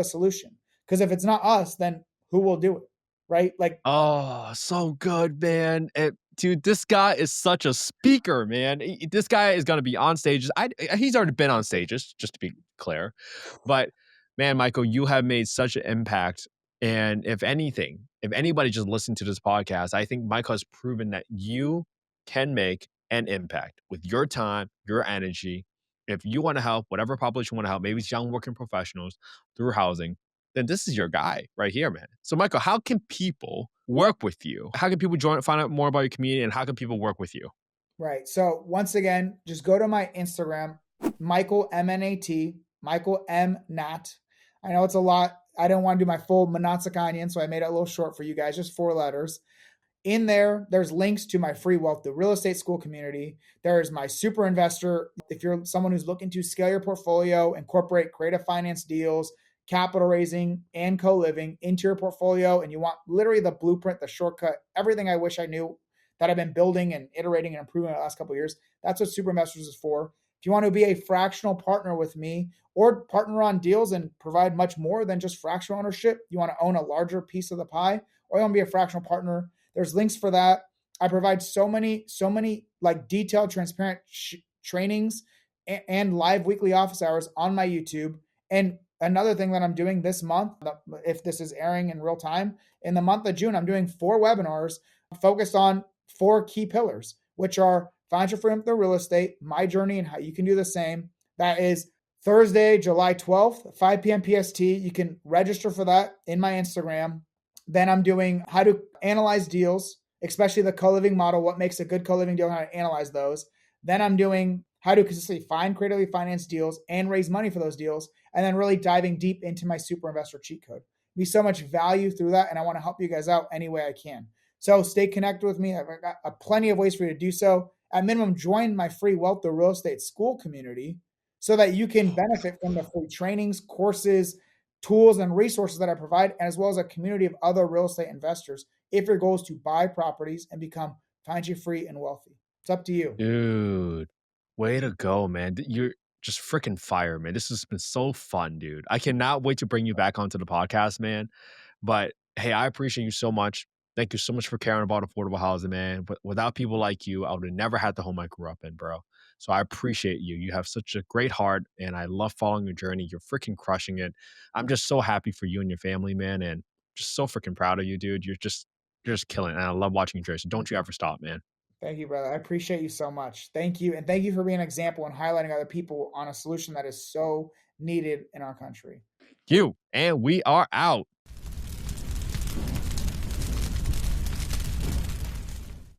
solution. Because if it's not us, then who will do it? Right? Like Oh, so good, man. Dude, this guy is such a speaker, man. This guy is gonna be on stages. He's already been on stages, just to be clear. But man, Michael, you have made such an impact. And if anything, if anybody just listened to this podcast, I think Michael has proven that you can make an impact with your time, your energy. If you want to help, whatever population you want to help, maybe it's young working professionals through housing, then this is your guy right here, man. So, Michael, how can people work with you? How can people join, find out more about your community, and how can people work with you? right. So once again, just go to my Instagram, Michaelmnat, Michaelmnat. I know it's a lot. I didn't want to do my full Monatsakanian, so I made it a little short for you guys, just 4 letters. In there, there's links to my free wealth, the real estate school community. There's my super investor. If you're someone who's looking to scale your portfolio, incorporate creative finance deals, capital raising, and co living into your portfolio, and you want literally the blueprint, the shortcut, everything I wish I knew that I've been building and iterating and improving the last couple of years, that's what Super Investors is for. If you want to be a fractional partner with me or partner on deals and provide much more than just fractional ownership, you want to own a larger piece of the pie, or you want to be a fractional partner, there's links for that. I provide so many like detailed, transparent trainings and live weekly office hours on my YouTube. And another thing that I'm doing this month, if this is airing in real time, in the month of June, I'm doing 4 webinars focused on 4 key pillars, which are financial freedom through real estate, my journey, and how you can do the same. That is Thursday, July 12th, 5 p.m. PST. You can register for that in my Instagram. Then I'm doing how to analyze deals, especially the co-living model, what makes a good co-living deal, how to analyze those. Then I'm doing how to consistently find creatively financed deals and raise money for those deals. And then really diving deep into my super investor cheat code. Be so much value through that. And I want to help you guys out any way I can. So stay connected with me. I've got plenty of ways for you to do so. At minimum, join my free Wealth to Real Estate School community so that you can benefit from the free trainings, courses, tools, and resources that I provide, as well as a community of other real estate investors if your goal is to buy properties and become financially free and wealthy. It's up to you. Dude, way to go, man. You're just freaking fire, man. This has been so fun, dude. I cannot wait to bring you back onto the podcast, man. But hey, I appreciate you so much. Thank you so much for caring about affordable housing, man. But without people like you, I would have never had the home I grew up in, bro. So I appreciate you. You have such a great heart, and I love following your journey. You're freaking crushing it. I'm just so happy for you and your family, man, and just so freaking proud of you, dude. You're just killing it. And I love watching your journey. So don't you ever stop, man. Thank you, brother. I appreciate you so much. Thank you. And thank you for being an example and highlighting other people on a solution that is so needed in our country. You and we are out.